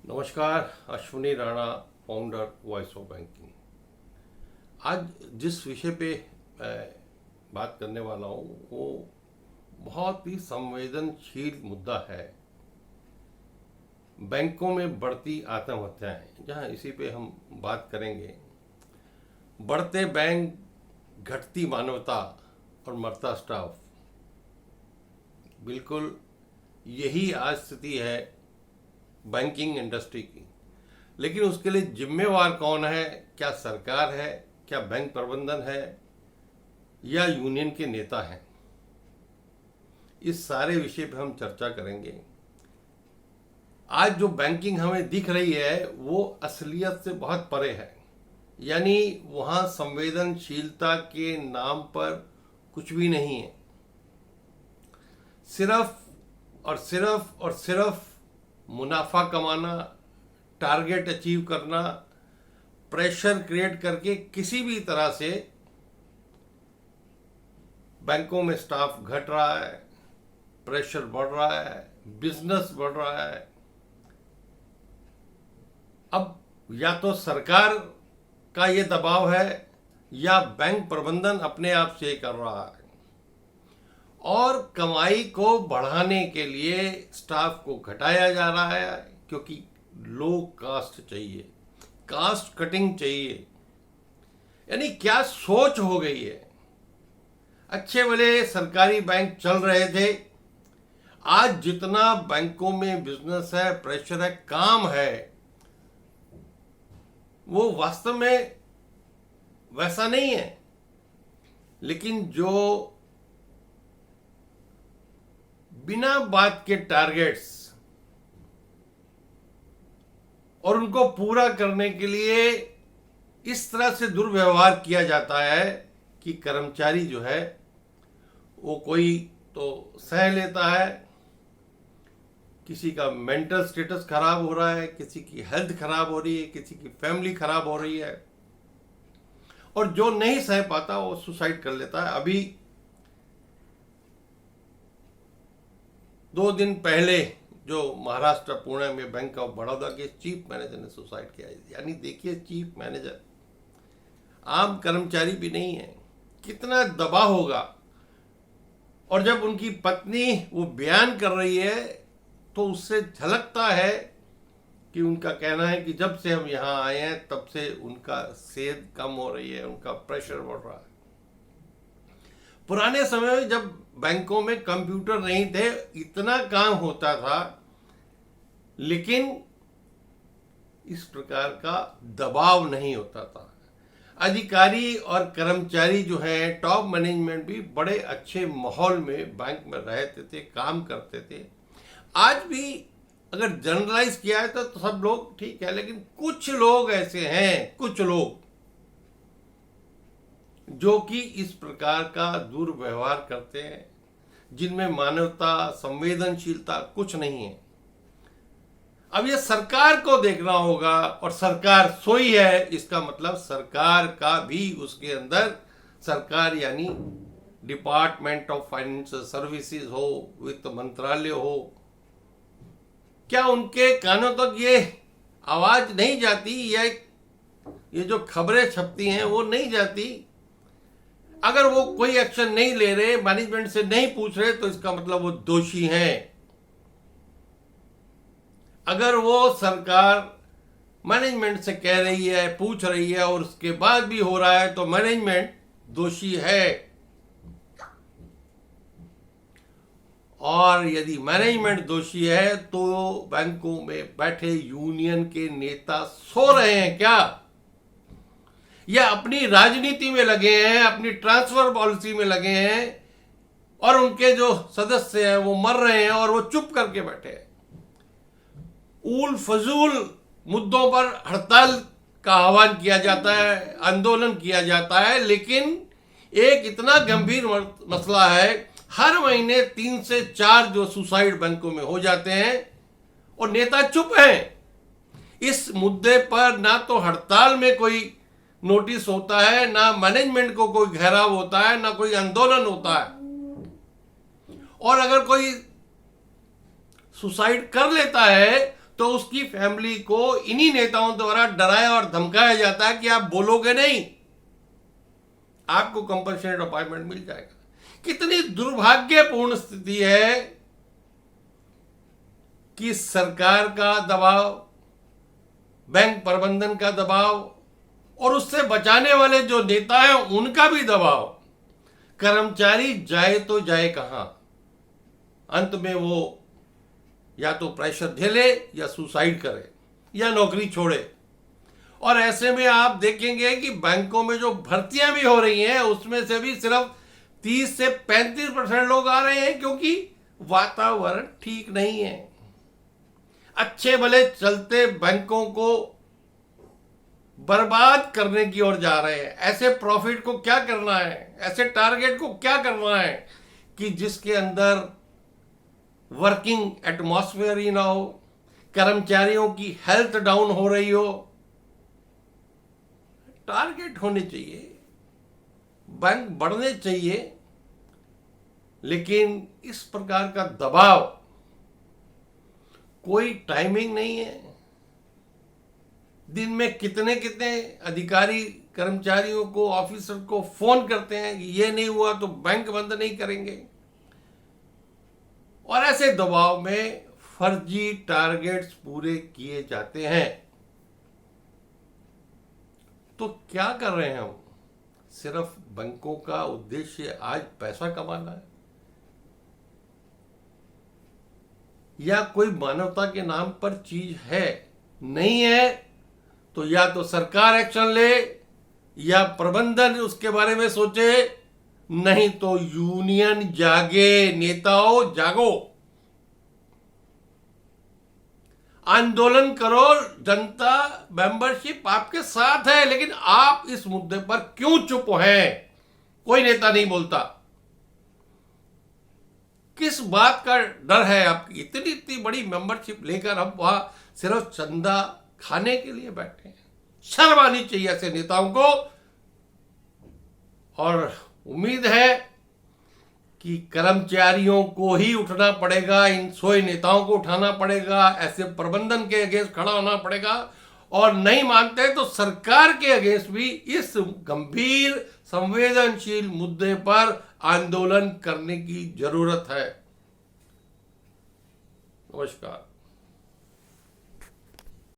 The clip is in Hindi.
नमस्कार। Ashwini Rana, founder voice of banking. आज जिस विषय पे मैं बात करने वाला हूँ वो बहुत ही संवेदनशील मुद्दा है। बैंकों में बढ़ती आत्महत्याएं, जहाँ इसी पे हम बात करेंगे। बढ़ते बैंक, घटती मानवता और मरता स्टाफ। बिल्कुल यही आज स्थिति है बैंकिंग इंडस्ट्री की। लेकिन उसके लिए जिम्मेवार कौन है? क्या सरकार है, क्या बैंक प्रबंधन है, या यूनियन के नेता हैं? इस सारे विषय पर हम चर्चा करेंगे। आज जो बैंकिंग हमें दिख रही है वो असलियत से बहुत परे है। यानी वहाँ संवेदनशीलता के नाम पर कुछ भी नहीं है। सिर्फ मुनाफा कमाना, टारगेट अचीव करना, प्रेशर क्रिएट करके किसी भी तरह से बैंकों में स्टाफ घट रहा है, प्रेशर बढ़ रहा है, बिजनेस बढ़ रहा है। अब या तो सरकार का ये दबाव है या बैंक प्रबंधन अपने आप से कर रहा है। और कमाई को बढ़ाने के लिए स्टाफ को घटाया जा रहा है क्योंकि लो कास्ट चाहिए, कास्ट कटिंग चाहिए। यानी क्या सोच हो गई है। अच्छे भले सरकारी बैंक चल रहे थे, आज जितना बैंकों में बिजनेस है, प्रेशर है, काम है, वो वास्तव में वैसा नहीं है। लेकिन जो बिना बात के टारगेट्स और उनको पूरा करने के लिए इस तरह से दुर्व्यवहार किया जाता है कि कर्मचारी जो है वो कोई तो सह लेता है। किसी का मेंटल स्टेटस खराब हो रहा है, किसी की हेल्थ खराब हो रही है, किसी की फैमिली खराब हो रही है, और जो नहीं सह पाता वो सुसाइड कर लेता है। अभी 2 दिन पहले जो महाराष्ट्र पुणे में बैंक ऑफ बड़ौदा के चीफ मैनेजर ने सुसाइड किया। यानी देखिए, चीफ मैनेजर आम कर्मचारी भी नहीं है, कितना दबाव होगा। और जब उनकी पत्नी वो बयान कर रही है तो उससे झलकता है कि उनका कहना है कि जब से हम यहाँ आए हैं तब से उनका सेहत कम हो रही है, उनका प्रेशर बढ़ रहा है। पुराने समय में जब बैंकों में कंप्यूटर नहीं थे, इतना काम होता था, लेकिन इस प्रकार का दबाव नहीं होता था। अधिकारी और कर्मचारी जो हैं, टॉप मैनेजमेंट भी बड़े अच्छे माहौल में बैंक में रहते थे, काम करते थे। आज भी अगर जनरलाइज किया है तो सब लोग ठीक है, लेकिन कुछ लोग ऐसे हैं, कुछ लोग जो कि इस प्रकार का दुर्व्यवहार करते हैं, जिनमें मानवता, संवेदनशीलता कुछ नहीं है। अब ये सरकार को देखना होगा, और सरकार सोई है, इसका मतलब सरकार का भी उसके अंदर, सरकार यानी डिपार्टमेंट ऑफ फाइनेंशियल सर्विसेज हो, वित्त मंत्रालय हो, क्या उनके कानों तक ये आवाज नहीं जाती, या ये जो खबरें छपती हैं वो नहीं जाती? अगर वो कोई एक्शन नहीं ले रहे, मैनेजमेंट से नहीं पूछ रहे, तो इसका मतलब वो दोषी हैं। अगर वो सरकार मैनेजमेंट से कह रही है, पूछ रही है, और उसके बाद भी हो रहा है, तो मैनेजमेंट दोषी है। और यदि मैनेजमेंट दोषी है तो बैंकों में बैठे यूनियन के नेता सो रहे हैं क्या, या अपनी राजनीति में लगे हैं, अपनी ट्रांसफर पॉलिसी में लगे हैं, और उनके जो सदस्य हैं वो मर रहे हैं और वो चुप करके बैठे हैं? उल फजूल मुद्दों पर हड़ताल का आह्वान किया जाता है, आंदोलन किया जाता है, लेकिन एक इतना गंभीर मसला है, हर महीने 3 से 4 जो सुसाइड बैंकों में हो जाते हैं, और नेता चुप हैं। इस मुद्दे पर ना तो हड़ताल में कोई नोटिस होता है, ना मैनेजमेंट को कोई घेराव होता है, ना कोई आंदोलन होता है। और अगर कोई सुसाइड कर लेता है तो उसकी फैमिली को इन्हीं नेताओं द्वारा डराया और धमकाया जाता है कि आप बोलोगे नहीं, आपको कंपल्सरी अपॉइंटमेंट मिल जाएगा। कितनी दुर्भाग्यपूर्ण स्थिति है कि सरकार का दबाव, बैंक प्रबंधन का दबाव और उससे बचाने वाले जो नेता हैं उनका भी दबाव। कर्मचारी जाए तो जाए कहां? अंत में वो या तो प्रेशर झेले या सुसाइड करे या नौकरी छोड़े। और ऐसे में आप देखेंगे कि बैंकों में जो भर्तियां भी हो रही हैं उसमें से भी सिर्फ 30 से 35% लोग आ रहे हैं, क्योंकि वातावरण ठीक नहीं है। अच्छे भले चलते बैंकों को बर्बाद करने की ओर जा रहे हैं। ऐसे प्रॉफिट को क्या करना है, ऐसे टारगेट को क्या करना है कि जिसके अंदर वर्किंग एटमॉस्फेयर ही ना हो, कर्मचारियों की हेल्थ डाउन हो रही हो। टारगेट होने चाहिए, बैंक बढ़ने चाहिए, लेकिन इस प्रकार का दबाव, कोई टाइमिंग नहीं है। दिन में कितने कितने अधिकारी कर्मचारियों को, ऑफिसर को फोन करते हैं कि ये नहीं हुआ तो बैंक बंद नहीं करेंगे। और ऐसे दबाव में फर्जी टारगेट्स पूरे किए जाते हैं। तो क्या कर रहे हैं हम? सिर्फ बैंकों का उद्देश्य आज पैसा कमाना है, या कोई मानवता के नाम पर चीज है? नहीं है तो या तो सरकार एक्शन ले या प्रबंधन उसके बारे में सोचे, नहीं तो यूनियन जागे, नेताओं जागो, आंदोलन करो। जनता मेंबरशिप आपके साथ है, लेकिन आप इस मुद्दे पर क्यों चुप हैं? कोई नेता नहीं बोलता। किस बात का डर है आपकी? इतनी बड़ी मेंबरशिप लेकर हम वहां सिर्फ चंदा खाने के लिए बैठे हैं। शर्म आनी चाहिए ऐसे नेताओं को। और उम्मीद है कि कर्मचारियों को ही उठना पड़ेगा, इन सोए नेताओं को उठाना पड़ेगा, ऐसे प्रबंधन के अगेंस्ट खड़ा होना पड़ेगा। और नहीं मानते तो सरकार के अगेंस्ट भी इस गंभीर संवेदनशील मुद्दे पर आंदोलन करने की जरूरत है। नमस्कार।